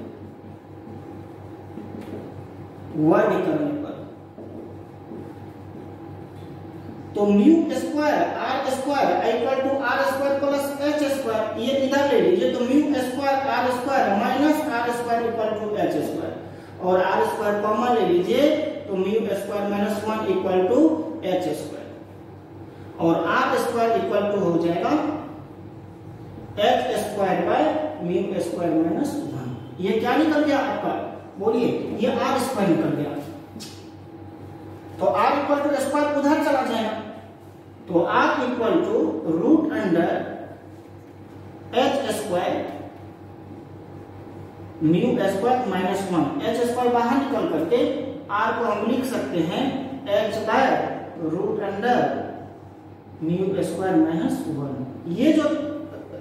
वर्ग करने पर तो mu square R square equal to R square plus H square, ये इधर ले लीजिए। तो mu square R square minus R square equal to H square, और आर स्क्वायर कॉमन ले लीजिए। तो mu square minus 1 equal to H square, और आर स्क्वायर इक्वल टू हो जाएगा H square by mu square minus 1। ये क्या निकल गया आपका? बोलिए, ये आर स्क्वायर निकल गया। तो आर इक्वल टू स्क्वायर उधर चला जाएगा, तो R equal to root under H square mu square minus 1, H square बाहर निकल करके आर को हम लिख सकते हैं H by root under mu square minus 1। ये जो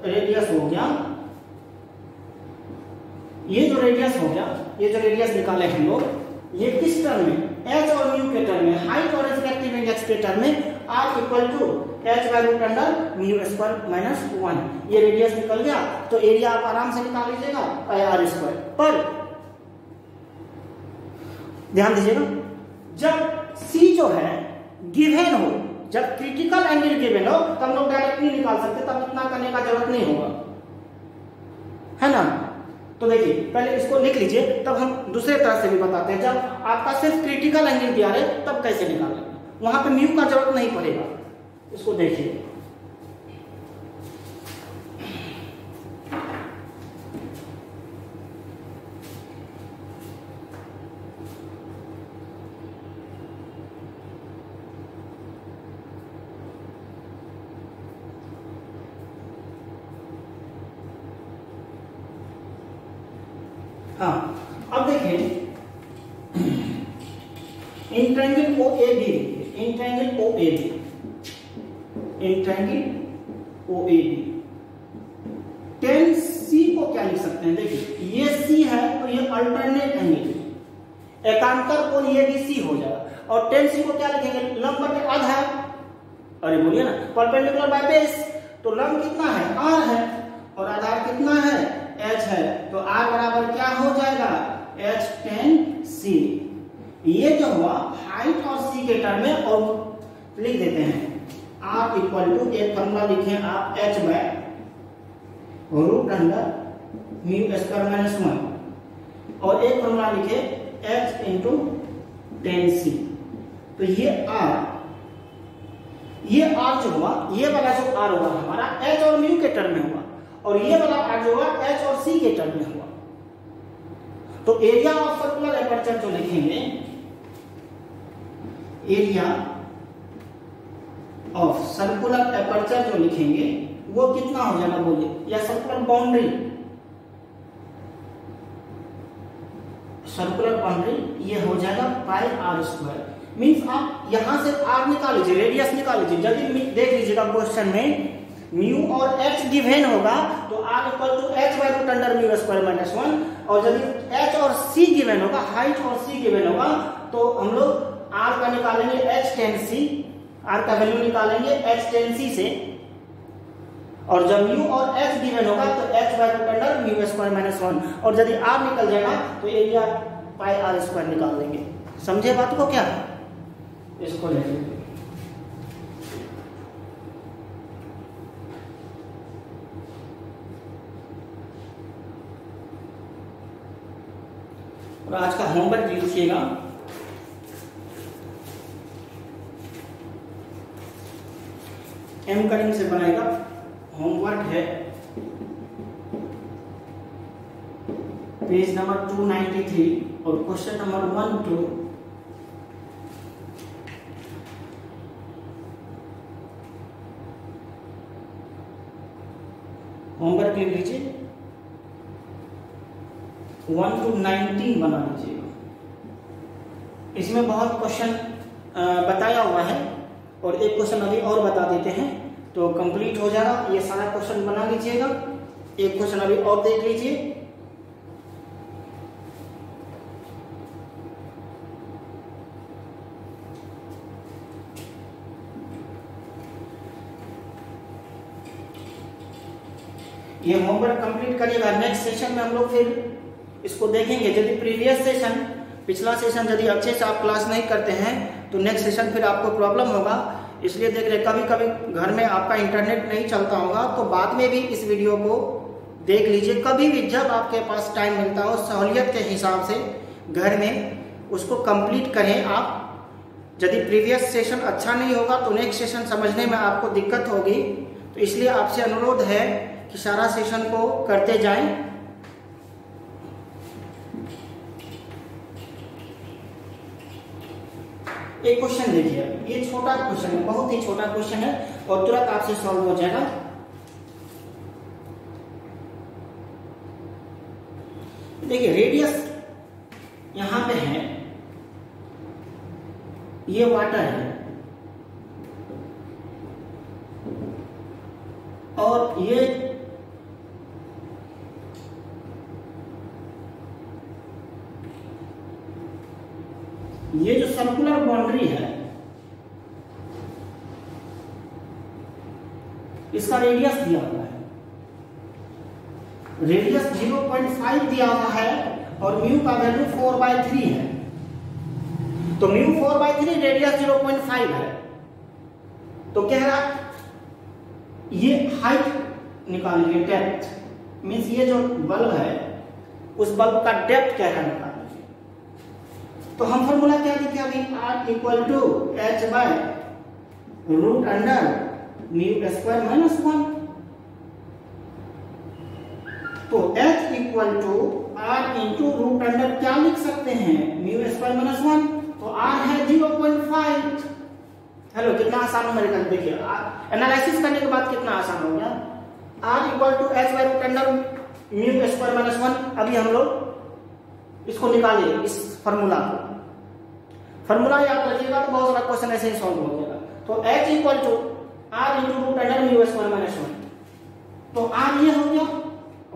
रेडियस हो गया, ये जो रेडियस निकाले हम लोग, ये किस टर्म में? एच और म्यू के टर्म में, हाइट और रिफ्रैक्टिव इंडेक्स के टर्म में R equal to H by root under mu square minus 1। ये रेडियस निकल गया, तो एरिया आप आराम से निकाल लीजिएगा पाई आर स्क्वायर। पर ध्यान दीजिएगा, जब सी जो है गिवन हो, जब क्रिटिकल एंगल गिवन हो, तब हम लोग डायरेक्टली निकाल सकते, तब इतना करने का जरूरत नहीं होगा, है ना। तो देखिए, पहले इसको लिख लीजिए, तब हम दूसरे तरह से भी बताते हैं। जब आपका सिर्फ क्रिटिकल एंगल दिया रहे, तब कैसे निकालें, वहां पे म्यू का जरूरत नहीं पड़ेगा। इसको देखिए, हाँ, अब देखिए इंट्रायंगल OAB, इंट्रायंगल OAB, tan C को क्या लिख सकते हैं? देखिए, ये C है तो ये अल्टरनेट एंगल, एकांतर कोण ये भी C हो जाएगा। और tan C को क्या लिखेंगे? लंब बटे आधार। अरे बोलिए ना, परपेंडिकुलर बाय बेस, तो लंब कितना है? R है, और आधार कितना है? H है। तो R बराबर क्या हो जाएगा? H tan C। ये जो हुआ हाइट और C के टर्म में, और लिख देते हैं R इक्वल टू, एक फॉर्मूला लिखें आप H by root under mu square minus 1, और एक फॉर्मूला लिखे H इंटू tan C। तो ये R जो हुआ, ये वाला जो R हुआ हमारा H और म्यू के टर्म में हुआ, और ये वाला R जो हुआ H और C के टर्म में हुआ। तो एरिया ऑफ सर्कुलर एपर्चर जो लिखेंगे, एरिया ऑफ सर्कुलर एपर्चर जो लिखेंगे, वो कितना हो जाएगा बोलिए? या सर्कुलर बाउंड्री, ये हो जाएगा पाई आर स्क्वायर। मीन्स आप यहां से R निकाल लीजिए, रेडियस निकाल लीजिए। यदि देख लीजिएगा क्वेश्चन में म्यू और H गिवन होगा, तो R equal to H by root under mu square minus 1, और यदि H और C गिवन होगा, हाइट और C गिवन होगा, तो हम लोग R का निकालेंगे H tan C, R का वैल्यू निकालेंगे H tan C से, और जब म्यू और H गिवन होगा तो H by root under mu square minus 1, और यदि R निकल जाएगा तो एरिया पाई आर स्क्वायर निकाल देंगे। समझे बात को? क्या इसको ले लीजिए। और आज का होमवर्क लिखिएगा। एम करीम से बनाएगा। होमवर्क है पेज नंबर 293 और क्वेश्चन नंबर 1 2 होमवर्क लिख लीजिए। 1 to 19 बना लीजिएगा। इसमें बहुत क्वेश्चन बताया हुआ है और एक क्वेश्चन अभी और बता देते हैं तो कंप्लीट हो जाएगा। ये सारा क्वेश्चन बना लीजिएगा। एक क्वेश्चन अभी और देख लीजिए। ये होमवर्क कंप्लीट करिएगा। नेक्स्ट सेशन में हम लोग फिर इसको देखेंगे। यदि प्रीवियस सेशन, पिछला सेशन यदि अच्छे से आप क्लास नहीं करते हैं तो नेक्स्ट सेशन फिर आपको प्रॉब्लम होगा। इसलिए देख रहे, कभी कभी घर में आपका इंटरनेट नहीं चलता होगा तो बाद में भी इस वीडियो को देख लीजिए। कभी भी जब आपके पास टाइम मिलता हो, सहूलियत के हिसाब से घर में उसको कंप्लीट करें आप। यदि प्रीवियस सेशन अच्छा नहीं होगा तो नेक्स्ट सेशन समझने में आपको दिक्कत होगी। तो इसलिए आपसे अनुरोध है कि सारा सेशन को करते जाएं। एक क्वेश्चन देखिए, ये छोटा क्वेश्चन है, बहुत ही छोटा क्वेश्चन है और तुरंत आपसे सॉल्व हो जाएगा। देखिए रेडियस यहां पे है, ये वाटर है और ये जो सर्कुलर बाउंड्री है इसका रेडियस दिया हुआ है। रेडियस 0.5 दिया हुआ है और म्यू का वैल्यू 4/3 है। तो म्यू 4/3, रेडियस 0.5 है। तो कह रहा ये हाइट निकालिए, डेप्थ मीन्स ये जो बल्ब है उस बल्ब का डेप्थ क्या है निकालिए। तो हम फॉर्मूला क्या लिखे अभी, R equal to H by root under mu square minus 1। तो H equal to R into root under क्या लिख सकते हैं, म्यू स्क्वायर माइनस 1। तो R है 0.5। हेलो, कितना आसान न्यूमेरिकल देखिए, एनालिसिस करने के बाद कितना आसान हो गया। R equal to H by root under mu square minus 1। अभी हम लोग इसको निकालें, इस फॉर्मूला को। फॉर्मूला याद रखिएगा तो बहुत सारा क्वेश्चन ऐसे ही सॉल्व हो जाएगा। तो H equal to R into root under mu square minus 1। तो R ये हो गया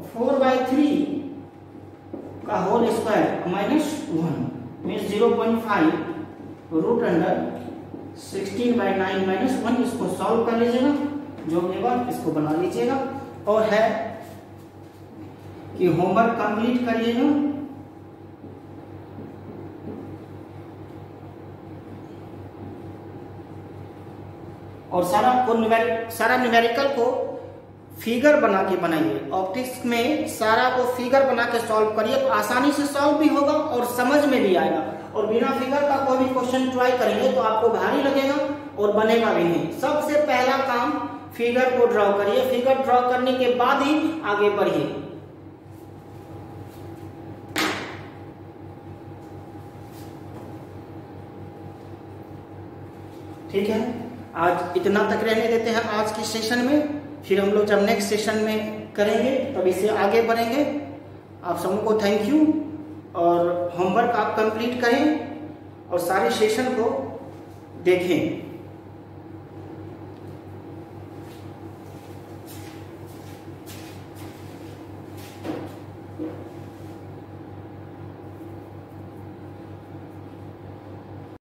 4/3 का whole square minus 1 means 0.5 root under 16/9 minus 1। इसको सॉल्व कर लीजिएगा, जो मिलेगा इसको बना लीजिएगा। और है कि होमवर्क कंप्लीट करिएगा। और सारा न्यूमेरिकल को फिगर बना के बनाइए। ऑप्टिक्स में सारा को फिगर बना के सॉल्व करिए तो आसानी से सॉल्व भी होगा और समझ में भी आएगा। और बिना फिगर का कोई भी क्वेश्चन ट्राई करेंगे तो आपको भारी लगेगा और बनेगा भी नहीं। सबसे पहला काम फिगर को ड्रॉ करिए, फिगर ड्रॉ करने के बाद ही आगे बढ़िए। ठीक है, आज इतना तक रहने देते हैं आज के सेशन में। फिर हम लोग जब नेक्स्ट सेशन में करेंगे तब इससे आगे बढ़ेंगे। आप सबको थैंक यू। और होमवर्क आप कंप्लीट करें और सारे सेशन को देखें।